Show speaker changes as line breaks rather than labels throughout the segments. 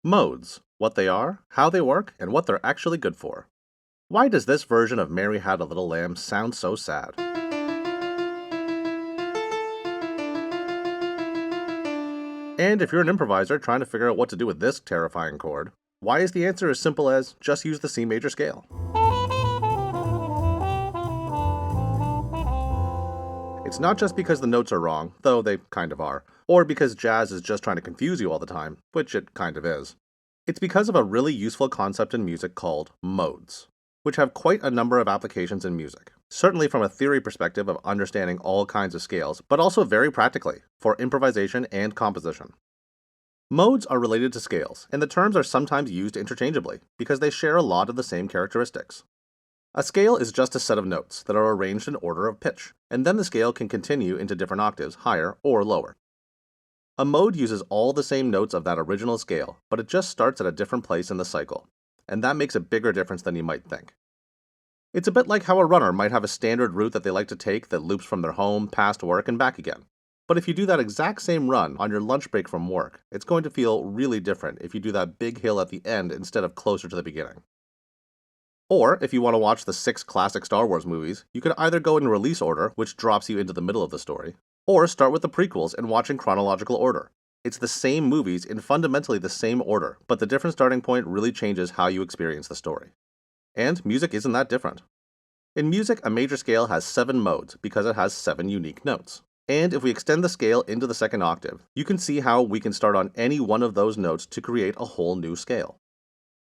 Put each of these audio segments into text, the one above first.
Modes, what they are, how they work, and what they're actually good for. Why does this version of Mary Had a Little Lamb sound so sad? And if you're an improviser trying to figure out what to do with this terrifying chord, why is the answer as simple as just use the C major scale? It's not just because the notes are wrong, though they kind of are, or because jazz is just trying to confuse you all the time, which it kind of is. It's because of a really useful concept in music called modes, which have quite a number of applications in music. Certainly from a theory perspective of understanding all kinds of scales, but also very practically, for improvisation and composition. Modes are related to scales, and the terms are sometimes used interchangeably, because they share a lot of the same characteristics. A scale is just a set of notes that are arranged in order of pitch, and then the scale can continue into different octaves, higher or lower. A mode uses all the same notes of that original scale, but it just starts at a different place in the cycle, and that makes a bigger difference than you might think. It's a bit like how a runner might have a standard route that they like to take that loops from their home, past work, and back again. But if you do that exact same run on your lunch break from work, it's going to feel really different if you do that big hill at the end instead of closer to the beginning. Or, if you want to watch the 6 classic Star Wars movies, you could either go in release order, which drops you into the middle of the story, or start with the prequels and watch in chronological order. It's the same movies in fundamentally the same order, but the different starting point really changes how you experience the story. And music isn't that different. In music, a major scale has 7 modes because it has 7 unique notes. And if we extend the scale into the second octave, you can see how we can start on any one of those notes to create a whole new scale.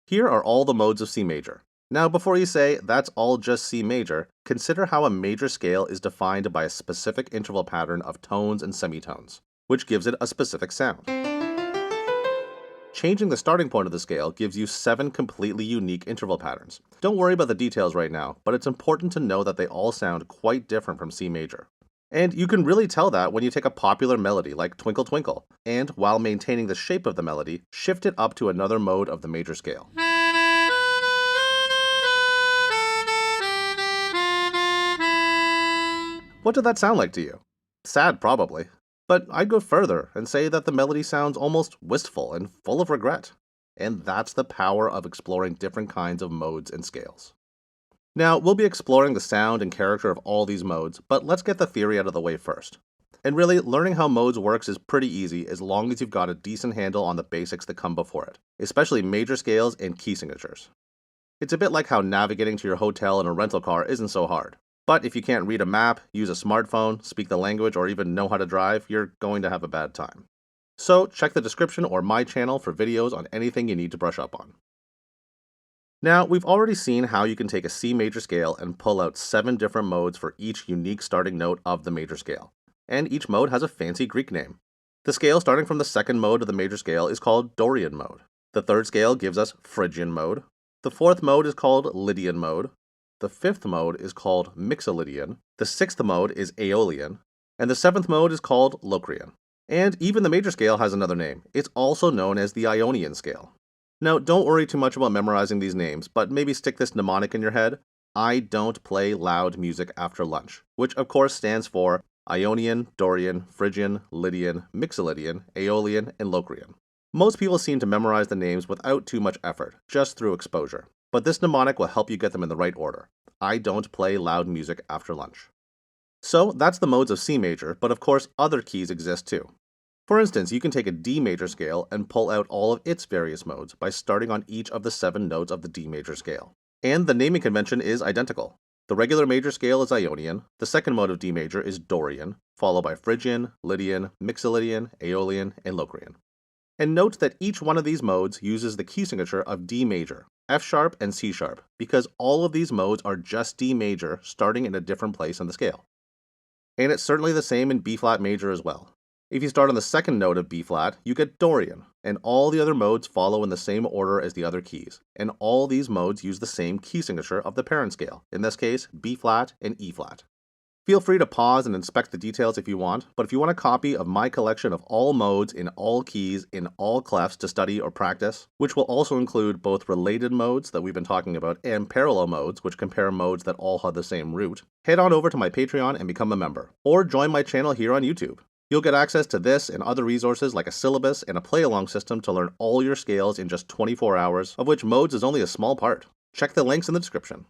Here are all the modes of C major. Now, before you say, that's all just C major, consider how a major scale is defined by a specific interval pattern of tones and semitones, which gives it a specific sound. Changing the starting point of the scale gives you 7 completely unique interval patterns. Don't worry about the details right now, but it's important to know that they all sound quite different from C major. And you can really tell that when you take a popular melody like Twinkle Twinkle, and while maintaining the shape of the melody, shift it up to another mode of the major scale. What did that sound like to you? Sad, probably. But I'd go further and say that the melody sounds almost wistful and full of regret. And that's the power of exploring different kinds of modes and scales. Now, we'll be exploring the sound and character of all these modes, but let's get the theory out of the way first. And really, learning how modes works is pretty easy as long as you've got a decent handle on the basics that come before it, especially major scales and key signatures. It's a bit like how navigating to your hotel in a rental car isn't so hard. But if you can't read a map, use a smartphone, speak the language, or even know how to drive, you're going to have a bad time. So check the description or my channel for videos on anything you need to brush up on. Now, we've already seen how you can take a C major scale and pull out 7 different modes for each unique starting note of the major scale. And each mode has a fancy Greek name. The scale starting from the second mode of the major scale is called Dorian mode. The third scale gives us Phrygian mode. The fourth mode is called Lydian mode. The fifth mode is called Mixolydian, the sixth mode is Aeolian, and the seventh mode is called Locrian. And even the major scale has another name. It's also known as the Ionian scale. Now, don't worry too much about memorizing these names, but maybe stick this mnemonic in your head. I don't play loud music after lunch, which of course stands for Ionian, Dorian, Phrygian, Lydian, Mixolydian, Aeolian, and Locrian. Most people seem to memorize the names without too much effort, just through exposure. But this mnemonic will help you get them in the right order. I don't play loud music after lunch. So that's the modes of C major, but of course other keys exist too. For instance, you can take a D major scale and pull out all of its various modes by starting on each of the 7 notes of the D major scale. And the naming convention is identical. The regular major scale is Ionian, the second mode of D major is Dorian, followed by Phrygian, Lydian, Mixolydian, Aeolian, and Locrian. And note that each one of these modes uses the key signature of D major, F sharp, and C sharp, because all of these modes are just D major starting in a different place on the scale. And it's certainly the same in B flat major as well. If you start on the second note of B flat, you get Dorian, and all the other modes follow in the same order as the other keys, and all these modes use the same key signature of the parent scale, in this case B flat and E flat. Feel free to pause and inspect the details if you want, but if you want a copy of my collection of all modes in all keys in all clefs to study or practice, which will also include both related modes that we've been talking about and parallel modes, which compare modes that all have the same root, head on over to my Patreon and become a member, or join my channel here on YouTube. You'll get access to this and other resources like a syllabus and a play-along system to learn all your scales in just 24 hours, of which modes is only a small part. Check the links in the description.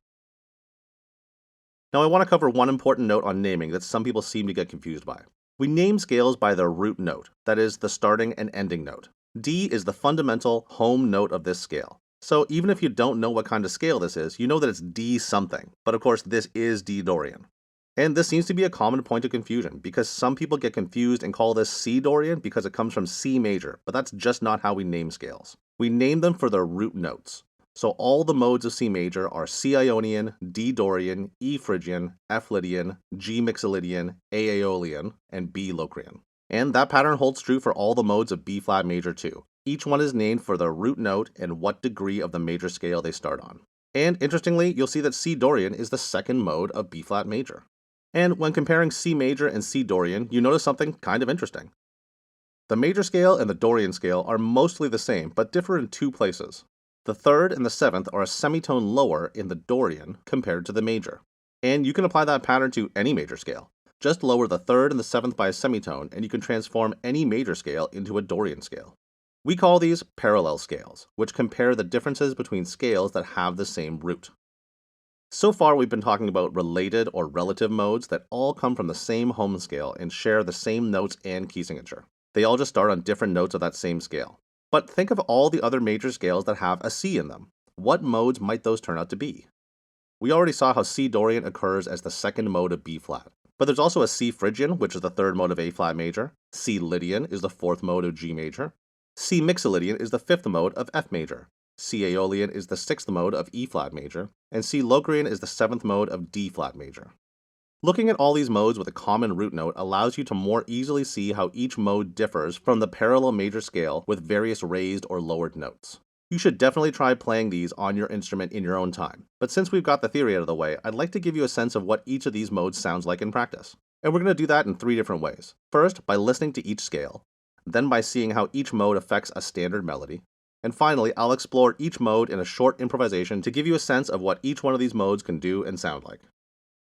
Now I want to cover one important note on naming that some people seem to get confused by. We name scales by their root note, that is, the starting and ending note. D is the fundamental home note of this scale. So even if you don't know what kind of scale this is, you know that it's D something, but of course this is D Dorian. And this seems to be a common point of confusion, because some people get confused and call this C Dorian because it comes from C major, but that's just not how we name scales. We name them for their root notes. So all the modes of C major are C Ionian, D Dorian, E Phrygian, F Lydian, G Mixolydian, A Aeolian, and B Locrian. And that pattern holds true for all the modes of B flat major too. Each one is named for their root note and what degree of the major scale they start on. And interestingly, you'll see that C Dorian is the second mode of B flat major. And when comparing C major and C Dorian, you notice something kind of interesting. The major scale and the Dorian scale are mostly the same, but differ in two places. The third and the seventh are a semitone lower in the Dorian compared to the major. And you can apply that pattern to any major scale. Just lower the third and the seventh by a semitone, and you can transform any major scale into a Dorian scale. We call these parallel scales, which compare the differences between scales that have the same root. So far, we've been talking about related or relative modes that all come from the same home scale and share the same notes and key signature. They all just start on different notes of that same scale. But think of all the other major scales that have a C in them. What modes might those turn out to be? We already saw how C Dorian occurs as the second mode of B flat. But there's also a C Phrygian, which is the third mode of A flat major. C Lydian is the fourth mode of G major. C Mixolydian is the fifth mode of F major. C Aeolian is the sixth mode of E flat major. And C Locrian is the seventh mode of D flat major. Looking at all these modes with a common root note allows you to more easily see how each mode differs from the parallel major scale with various raised or lowered notes. You should definitely try playing these on your instrument in your own time, but since we've got the theory out of the way, I'd like to give you a sense of what each of these modes sounds like in practice. And we're going to do that in 3 different ways. First, by listening to each scale, then by seeing how each mode affects a standard melody, and finally, I'll explore each mode in a short improvisation to give you a sense of what each one of these modes can do and sound like.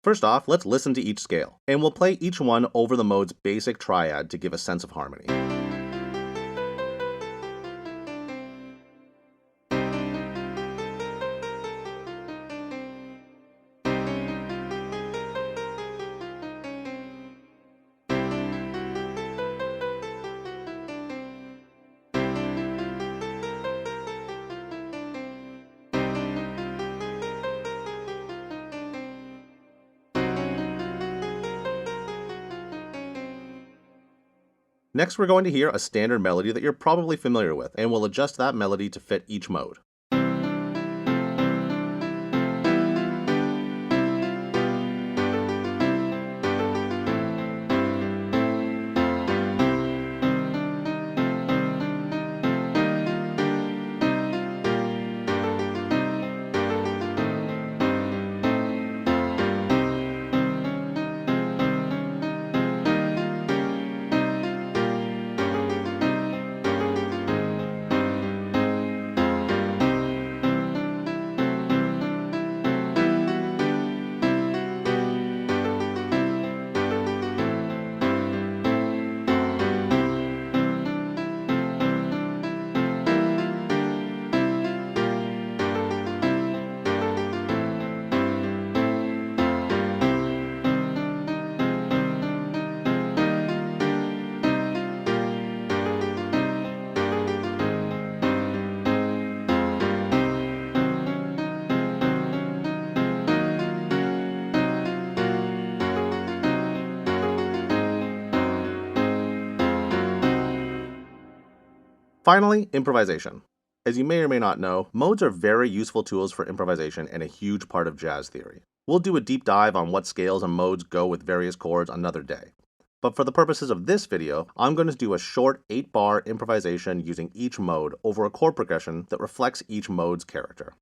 First off, let's listen to each scale, and we'll play each one over the mode's basic triad to give a sense of harmony. Next, we're going to hear a standard melody that you're probably familiar with, and we'll adjust that melody to fit each mode. Finally, improvisation. As you may or may not know, modes are very useful tools for improvisation and a huge part of jazz theory. We'll do a deep dive on what scales and modes go with various chords another day. But for the purposes of this video, I'm going to do a short 8-bar improvisation using each mode over a chord progression that reflects each mode's character.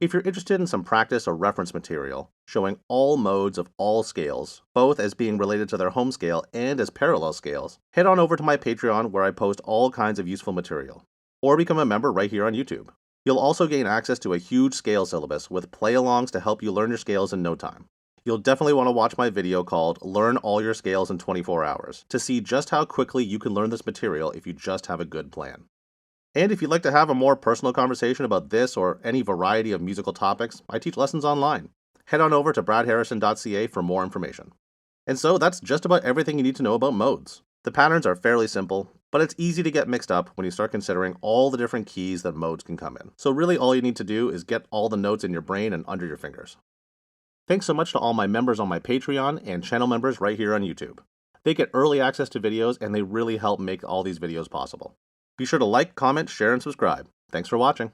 If you're interested in some practice or reference material showing all modes of all scales, both as being related to their home scale and as parallel scales, head on over to my Patreon where I post all kinds of useful material, or become a member right here on YouTube. You'll also gain access to a huge scale syllabus with play-alongs to help you learn your scales in no time. You'll definitely want to watch my video called Learn All Your Scales in 24 Hours to see just how quickly you can learn this material if you just have a good plan. And if you'd like to have a more personal conversation about this or any variety of musical topics, I teach lessons online. Head on over to bradharrison.ca for more information. And so that's just about everything you need to know about modes. The patterns are fairly simple, but it's easy to get mixed up when you start considering all the different keys that modes can come in. So really all you need to do is get all the notes in your brain and under your fingers. Thanks so much to all my members on my Patreon and channel members right here on YouTube. They get early access to videos and they really help make all these videos possible. Be sure to like, comment, share, and subscribe. Thanks for watching.